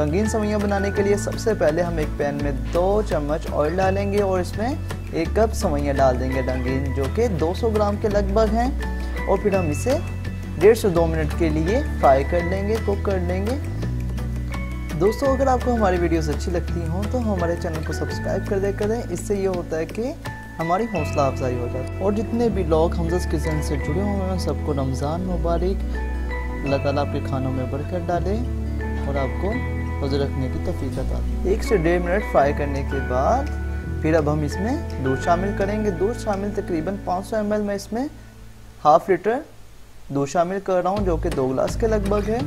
रंगीन सेवइयाँ बनाने के लिए सबसे पहले हम एक पैन में 2 चम्मच ऑयल डालेंगे और इसमें 1 कप सेवइयाँ डाल देंगे रंगीन, जो कि 200 ग्राम के लगभग हैं। और फिर हम इसे 1.5 से 2 मिनट के लिए फ्राई कर लेंगे, कुक कर लेंगे। दोस्तों, अगर आपको हमारी वीडियोस अच्छी लगती हों तो हमारे चैनल को सब्सक्राइब कर दें। इससे ये होता है कि हमारी हौसला अफजाई हो जाती है। और जितने भी लोग हमज़ा's किचन से जुड़े हुए हैं सबको रमज़ान मुबारक। अल्लाह ताला आपके खानों में बरकत डाले और आपको रोज़े रखने की तौफीक अता दे। 1 से 1.5 मिनट फ्राई करने के बाद फिर अब हम इसमें दूध शामिल करेंगे। दूध शामिल तकरीबन 500 ml में इसमें ½ लीटर दूध शामिल कर रहा हूँ, जो कि 2 गिलास के लगभग है।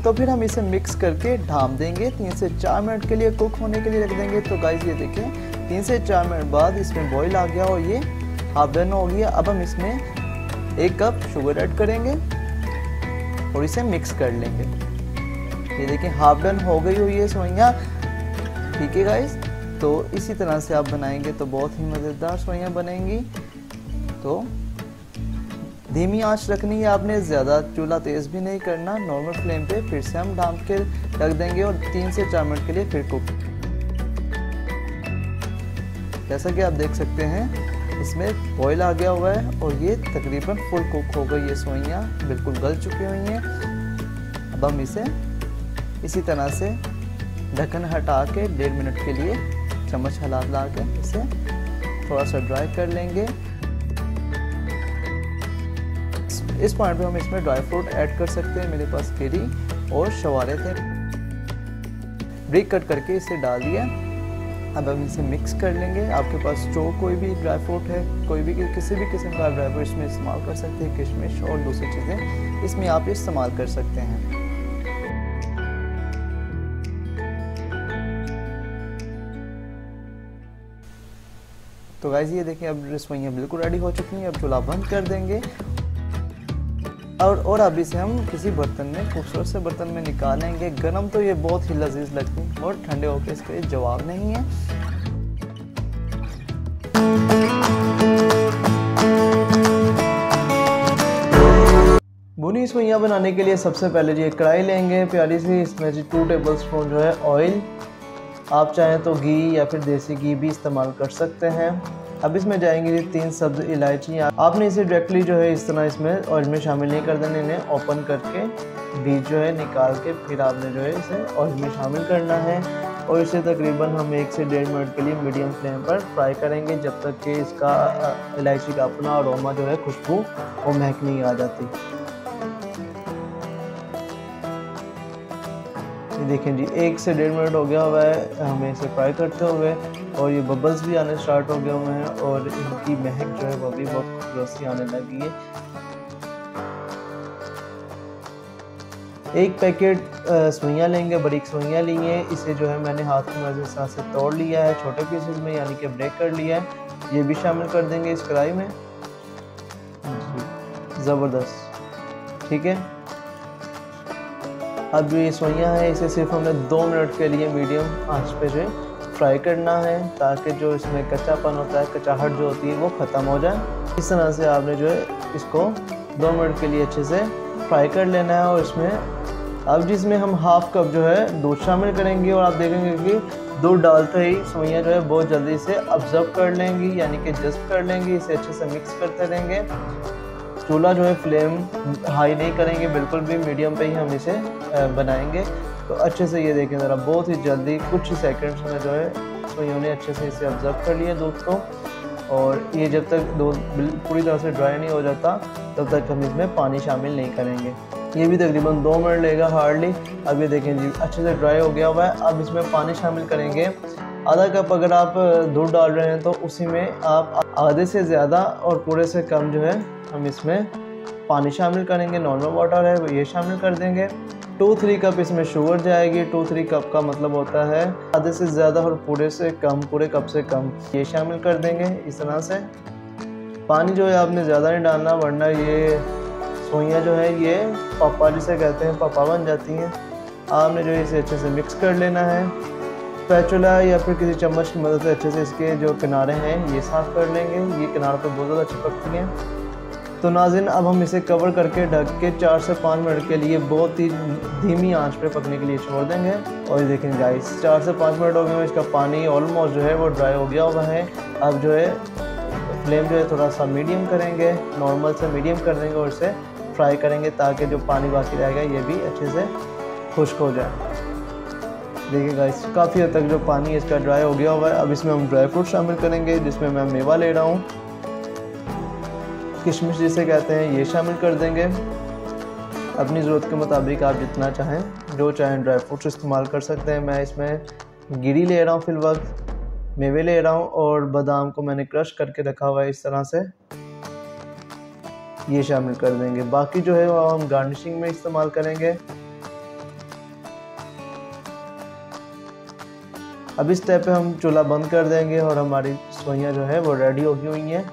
तो फिर हम इसे मिक्स करके ढाँप देंगे। 3 से 4 मिनट के लिए कुक होने के लिए रख देंगे। तो गाइस ये देखें 3 से 4 मिनट बाद इसमें बॉईल आ गया और ये हाफ डन हो गया। अब हम इसमें 1 कप शुगर ऐड करेंगे और इसे मिक्स कर लेंगे। ये देखें हाफ डन हो गई हुई है सेवइयाँ। ठीक है गाइस, तो इसी तरह से आप बनाएंगे तो बहुत ही मज़ेदार सेवइयाँ बनेंगी। तो धीमी आंच रखनी है आपने, ज़्यादा चूल्हा तेज़ भी नहीं करना, नॉर्मल फ्लेम पे फिर से हम ढाँप के रख देंगे और 3 से 4 मिनट के लिए फिर कुक। जैसा कि आप देख सकते हैं इसमें बॉईल आ गया हुआ है और ये तकरीबन फुल कुक हो गई। ये सेवइयाँ बिल्कुल गल चुकी हुई हैं। अब हम इसे इसी तरह से ढक्कन हटा के 1.5 मिनट के लिए चम्मच हिला के इसे थोड़ा सा ड्राई कर लेंगे। इस पॉइंट पे हम इसमें ड्राई फ्रूट ऐड कर सकते हैं। मेरे पास केरी और शवारे थे, ब्रेक कट करके इसे डाल दिया। अब हम इसे मिक्स कर लेंगे। आपके पास जो कोई भी ड्राई फ्रूट है, कोई भी किसी भी किस्म का ड्राई फ्रूट इसमें इस्तेमाल कर सकते हैं, किशमिश और दूसरी चीज़ें इसमें आप इस्तेमाल कर सकते हैं। तो गाइस ये देखिए अब सेवइयाँ बिल्कुल रेडी हो चुकी हैं। अब चूल्हा बंद कर देंगे और अब इसे हम किसी बर्तन में, खूबसूरत से बर्तन में निकालेंगे। गरम तो ये बहुत ही लजीज लगती है और ठंडे होकर इसका जवाब नहीं है। भुनी सेवइयाँ बनाने के लिए सबसे पहले जी एक कढ़ाई लेंगे प्यारी सी। इसमें जी 2 टेबल स्पून जो है ऑयल, आप चाहें तो घी या फिर देसी घी भी इस्तेमाल कर सकते हैं। अब इसमें जाएंगे 3 सब्ज़ इलायची। आपने इसे डायरेक्टली जो है इस तरह इसमें ऑयल में शामिल नहीं कर देना, इन्हें ओपन करके बीज जो है निकाल के फिर आपने जो है इसे ऑयल में शामिल करना है और इसे तकरीबन हम 1 से 1.5 मिनट के लिए मीडियम फ्लेम पर फ्राई करेंगे, जब तक कि इसका इलायची का अपना अरोमा जो है, खुशबू वो महक नहीं आ जाती। देखें जी 1 से 1.5 मिनट हो गया हुआ है हमें इसे फ्राई करते हुए और ये बबल्स भी आने स्टार्ट हो गए हुए हैं और इनकी महक जो है वो भी बहुत खूबसूरत सी आने लगी है। 1 पैकेट सेवइयाँ लेंगे, बारीक सेवइयाँ ली हैं। इसे जो है मैंने हाथ की मदद से तोड़ लिया है छोटे पीसेस में, यानी कि ब्रेक कर लिया है। ये भी शामिल कर देंगे इस कढ़ाई में। ज़बरदस्त, ठीक है। अब ये सेवइयाँ हैं, इसे सिर्फ हमें 2 मिनट के लिए मीडियम आंच पे जो फ्राई करना है, ताकि जो इसमें कच्चापन होता है, कचाहट जो होती है वो ख़त्म हो जाए। इस तरह से आपने जो है इसको 2 मिनट के लिए अच्छे से फ्राई कर लेना है। और इसमें अब जिसमें हम ½ कप जो है दूध शामिल करेंगे और आप देखेंगे कि दूध डालते ही सेवइयाँ जो है बहुत जल्दी से ऑब्जर्व कर लेंगी, यानी कि जज़्ब कर लेंगी। इसे अच्छे से मिक्स करते रहेंगे। चूल्हा जो है फ्लेम हाई नहीं करेंगे, बिल्कुल भी मीडियम पे ही हम इसे बनाएंगे। तो अच्छे से ये देखें ज़रा, बहुत ही जल्दी कुछ ही सेकंड्स में जो है सेवइयों ने अच्छे से इसे ऑब्जर्व कर लिया दूध को। और ये जब तक दूध पूरी तरह से ड्राई नहीं हो जाता तब तक हम इसमें पानी शामिल नहीं करेंगे। ये भी तकरीबन 2 मिनट लेगा हार्डली। अब ये देखें जी अच्छे से ड्राई हो गया हुआ है। अब इसमें पानी शामिल करेंगे ½ कप। अगर आप दूध डाल रहे हैं तो उसी में आप आधे से ज़्यादा और पूरे से कम जो है हम इसमें पानी शामिल करेंगे। नॉर्मल वाटर है वो ये शामिल कर देंगे। 2-3 कप इसमें शुगर जाएगी। 2-3 कप का मतलब होता है आधे से ज़्यादा और पूरे से कम, पूरे कप से कम, ये शामिल कर देंगे। इस तरह से पानी जो है आपने ज़्यादा नहीं डालना, वरना ये सेवइयाँ जो है ये पापा जिसे कहते हैं पापा बन जाती हैं। आपने जो है इसे अच्छे से मिक्स कर लेना है। स्पैचुला या फिर किसी चम्मच की मदद से अच्छे से इसके जो किनारे हैं ये साफ़ कर लेंगे, ये किनारों पर बहुत ज़्यादा चिपकती हैं। तो नाज़रीन अब हम इसे कवर करके ढक के 4 से 5 मिनट के लिए बहुत ही धीमी आंच पे पकने के लिए छोड़ देंगे। और ये देखें गाइस 4 से 5 मिनट हो गए हैं, इसका पानी ऑलमोस्ट जो है वो ड्राई हो गया हुआ है। अब जो है फ्लेम जो है थोड़ा सा मीडियम करेंगे, नॉर्मल से मीडियम कर देंगे और इसे फ्राई करेंगे ताकि जो पानी बाकी रहेगा ये भी अच्छे से खुश्क हो जाए। देखिए गाइस काफ़ी हद तक जो पानी इसका ड्राई हो गया हुआ है। अब इसमें हम ड्राई फ्रूट शामिल करेंगे, जिसमें मैं मेवा ले रहा हूँ, किशमिश जिसे कहते हैं, ये शामिल कर देंगे। अपनी ज़रूरत के मुताबिक आप जितना चाहें, जो चाहें ड्राई फ्रूट्स इस्तेमाल कर सकते हैं। मैं इसमें गिरी ले रहा हूँ फिलवक्त, मेवे ले रहा हूँ और बादाम को मैंने क्रश करके रखा हुआ है इस तरह से, ये शामिल कर देंगे। बाकी जो है वो हम गार्निशिंग में इस्तेमाल करेंगे। अब इस स्टेप पे हम चूल्हा बंद कर देंगे और हमारी सेवइयाँ जो है वो रेडी होगी हुई हैं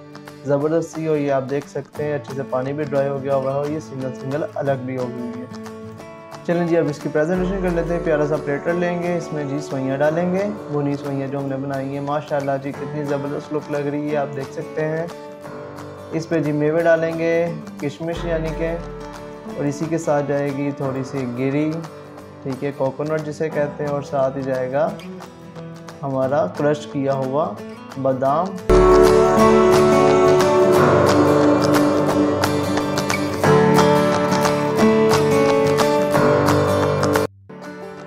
ज़बरदस्त सी। और ये आप देख सकते हैं अच्छे से पानी भी ड्राई हो गया हुआ है और ये सिंगल सिंगल अलग भी हो गई हुई है। चलें जी अब इसकी प्रेजेंटेशन कर लेते हैं। प्यारा सा प्लेटर लेंगे, इसमें जी सेवइयाँ डालेंगे, भुनी सेवइयाँ जो हमने बनाई हैं। माशाल्लाह जी कितनी ज़बरदस्त लुक लग रही है, आप देख सकते हैं। इस पे जी मेवे डालेंगे, किशमिश यानी कि, और इसी के साथ जाएगी थोड़ी सी गिरी, ठीक है, कोकोनट जिसे कहते हैं, और साथ ही जाएगा हमारा क्रश किया हुआ बादाम।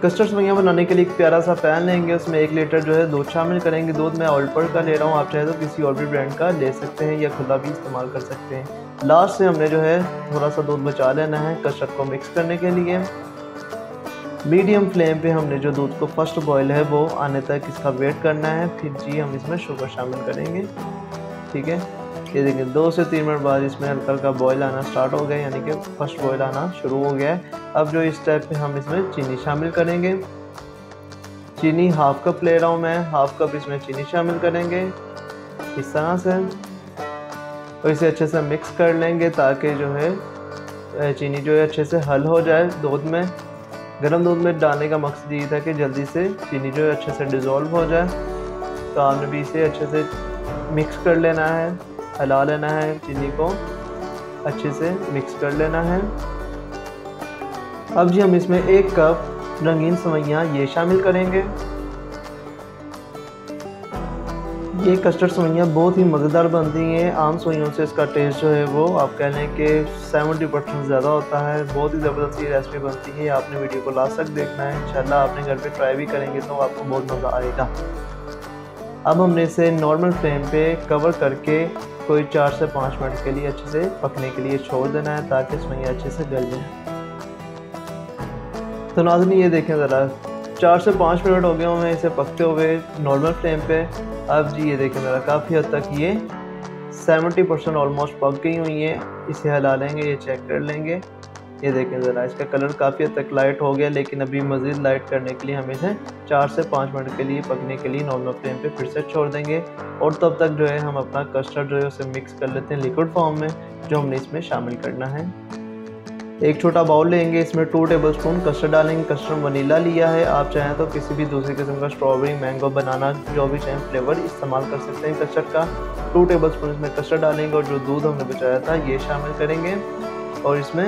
कस्टर्ड सेवइयाँ बनाने के लिए एक प्यारा सा पैन लेंगे, उसमें 1 लीटर जो है दूध शामिल करेंगे। दूध मैं ऑल्पर का ले रहा हूँ, आप चाहे तो किसी और भी ब्रांड का ले सकते हैं या खुला भी इस्तेमाल कर सकते हैं। लास्ट से हमने जो है थोड़ा सा दूध बचा लेना है कस्टर्ड को मिक्स करने के लिए। मीडियम फ्लेम पे हमने जो दूध को फर्स्ट बॉयल है वो आने तक इसका वेट करना है। फिर जी हम इसमें शुगर शामिल करेंगे, ठीक है। ये देखिए 2 से 3 मिनट बाद इसमें हल्का हल्का बॉयल आना स्टार्ट हो गया, यानी कि फर्स्ट बॉयल आना शुरू हो गया है। अब जो इस स्टेप पे हम इसमें चीनी शामिल करेंगे। चीनी हाफ कप ले रहा हूँ मैं, हाफ कप इसमें चीनी शामिल करेंगे इस तरह से, और इसे अच्छे से मिक्स कर लेंगे ताकि जो है चीनी जो है अच्छे से हल हो जाए दूध में। गर्म दूध में डालने का मकसद ये था कि जल्दी से चीनी जो है अच्छे से डिज़ोल्व हो जाए। तो आपने भी इसे अच्छे से मिक्स कर लेना है, हिला लेना है, चीनी को अच्छे से मिक्स कर लेना है। अब जी हम इसमें 1 कप रंगीन सेवइयाँ ये शामिल करेंगे। ये कस्टर्ड सेवइयाँ बहुत ही मज़ेदार बनती हैं। आम सेवइयों से इसका टेस्ट जो है वो आप कह लें कि 70% ज़्यादा होता है। बहुत ही ज़बरदस्त ये रेसिपी बनती है, आपने वीडियो को लास्ट तक देखना है। इंशाल्लाह आपने घर पे ट्राई भी करेंगे तो आपको बहुत मज़ा आएगा। अब हमने इसे नॉर्मल फ्लेम पे कवर करके कोई 4 से 5 मिनट के लिए अच्छे से पकने के लिए छोड़ देना है ताकि सेवइयाँ अच्छे से गल जाएँ। तो नाज़रीन ये देखें ज़रा 4 से 5 मिनट हो गए हमें इसे पकते हुए नॉर्मल फ्लेम पे। अब जी ये देखें ज़रा काफ़ी हद तक ये 70% ऑलमोस्ट पक गई हुई हैं। इसे हिला लेंगे, ये चेक कर लेंगे। ये देखें ज़रा इसका कलर काफ़ी हद तक लाइट हो गया, लेकिन अभी मज़ीद लाइट करने के लिए हम इसे 4 से 5 मिनट के लिए पकने के लिए नॉर्मल फ्लेम पे फिर से छोड़ देंगे। और तब तक जो है हम अपना कस्टर्ड जो है उसे मिक्स कर लेते हैं लिक्विड फॉर्म में, जो हमने इसमें शामिल करना है। एक छोटा बाउल लेंगे, इसमें 2 टेबलस्पून कस्टर्ड डालेंगे। कस्टर्ड वनीला लिया है, आप चाहें तो किसी भी दूसरी किस्म का स्ट्रॉबेरी, मैंगो, बनाना जो भी चाहें फ्लेवर इस्तेमाल कर सकते हैं कस्टर्ड का। 2 टेबलस्पून इसमें कस्टर्ड डालेंगे और जो दूध हमने बचाया था ये शामिल करेंगे और इसमें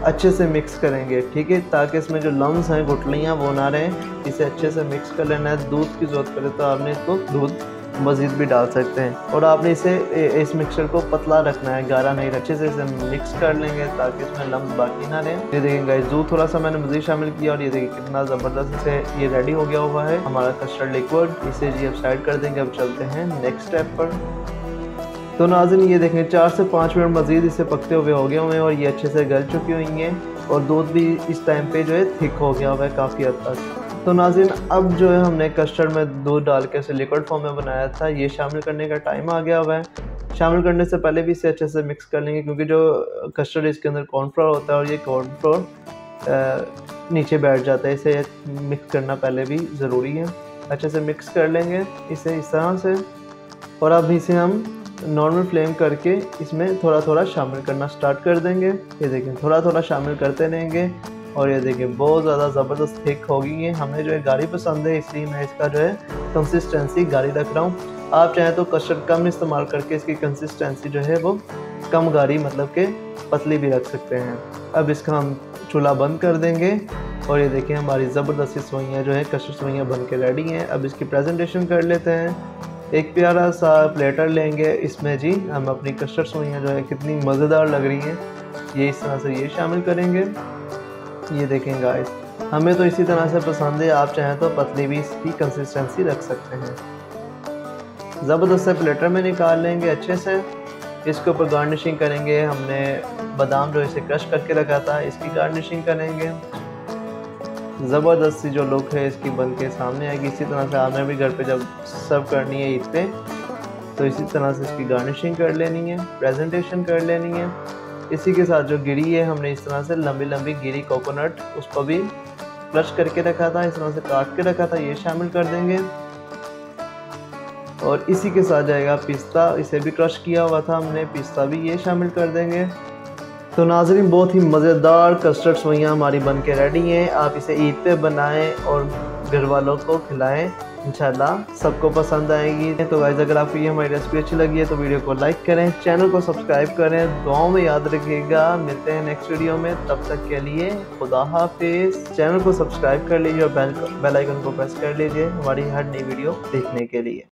अच्छे से मिक्स करेंगे, ठीक है, ताकि इसमें जो लम्स हैं, गुठलियाँ, वो ना रहें। इसे अच्छे से मिक्स कर लेना है। दूध की ज़रूरत पड़े तो आपने इसको दूध मज़ीद भी डाल सकते हैं। और आपने इस मिक्सचर को पतला रखना है, गाढ़ा नहीं। अच्छे से इसे मिक्स कर लेंगे ताकि इसमें लम्स बाकी ना रहें। ये देखें गाइस दूध थोड़ा सा मैंने मज़ीद शामिल किया और ये देखिए कितना ज़बरदस्त से ये रेडी हो गया हुआ है हमारा कस्टर्ड लिक्विड। इसे जी अब साइड कर देंगे। अब चलते हैं नेक्स्ट स्टेप पर। तो नाज़रीन ये देखें 4 से 5 मिनट मज़ीद इसे पकते हुए हो गए हुए हैं और ये अच्छे से गल चुकी हुई हैं और दूध भी इस टाइम पे जो है थिक हो गया हुआ है काफ़ी हद तक। तो नाज़रीन अब जो है हमने कस्टर्ड में दूध डाल के इसे लिक्विड फॉर्म में बनाया था, ये शामिल करने का टाइम आ गया हुआ है। शामिल करने से पहले भी इसे अच्छे से मिक्स कर लेंगे, क्योंकि जो कस्टर्ड इसके अंदर कॉर्नफ्लोर होता है और ये कॉर्नफ्लोर नीचे बैठ जाता है। इसे मिक्स करना पहले भी ज़रूरी है। अच्छे से मिक्स कर लेंगे इसे इस तरह से, और अब इसे हम नॉर्मल फ्लेम करके इसमें थोड़ा थोड़ा शामिल करना स्टार्ट कर देंगे। ये देखें थोड़ा थोड़ा शामिल करते रहेंगे और ये देखिए बहुत ज़्यादा ज़बरदस्त थिक हो गई है। हमें जो है गाढ़ी पसंद है, इसलिए मैं इसका जो है कंसिस्टेंसी गाढ़ी रख रहा हूँ। आप चाहें तो कस्टर्ड कम इस्तेमाल करके इसकी कंसिस्टेंसी जो है वो कम गाढ़ी मतलब कि पतली भी रख सकते हैं। अब इसका हम चूल्हा बंद कर देंगे और ये देखिए हमारी ज़बरदस्ती सेवइयाँ जो है कस्टर्ड सेवइयाँ बन के रेडी हैं। अब इसकी प्रेजेंटेशन कर लेते हैं। एक प्यारा सा प्लेटर लेंगे, इसमें जी हम अपनी कस्टर्ड सेवइयाँ जो है कितनी मज़ेदार लग रही हैं ये इस तरह से ये शामिल करेंगे। ये देखें गाइस, हमें तो इसी तरह से पसंद है, आप चाहें तो पतली भी इसकी कंसिस्टेंसी रख सकते हैं। ज़बरदस्त से प्लेटर में निकाल लेंगे अच्छे से। इसके ऊपर गार्निशिंग करेंगे, हमने बादाम जो इसे क्रश करके रखा था इसकी गार्निशिंग करेंगे। ज़बरदस्त सी जो लुक है इसकी बन के सामने आएगी। इसी तरह से आपने भी घर पे जब सर्व करनी है ईद पे तो इसी तरह से इसकी गार्निशिंग कर लेनी है, प्रेजेंटेशन कर लेनी है। इसी के साथ जो गिरी है हमने इस तरह से लंबी लंबी गिरी कोकोनट उसको भी क्रश करके रखा था, इस तरह से काट के रखा था, ये शामिल कर देंगे। और इसी के साथ जाएगा पिस्ता, इसे भी क्रश किया हुआ था हमने, पिस्ता भी ये शामिल कर देंगे। तो नाज़रीन बहुत ही मज़ेदार कस्टर्ड सेवइयाँ हमारी बन के रेडी हैं। आप इसे ईद पे बनाएं और घर वालों को खिलाएं, इंशाल्लाह सबको पसंद आएगी। तो गाइस अगर आपको ये हमारी रेसिपी अच्छी लगी है तो वीडियो को लाइक करें, चैनल को सब्सक्राइब करें, दुआओं में याद रखिएगा। मिलते हैं नेक्स्ट वीडियो में, तब तक के लिए खुदा हाफिज़। चैनल को सब्सक्राइब कर लीजिए और बेल आइकन को प्रेस कर लीजिए हमारी हर नई वीडियो देखने के लिए।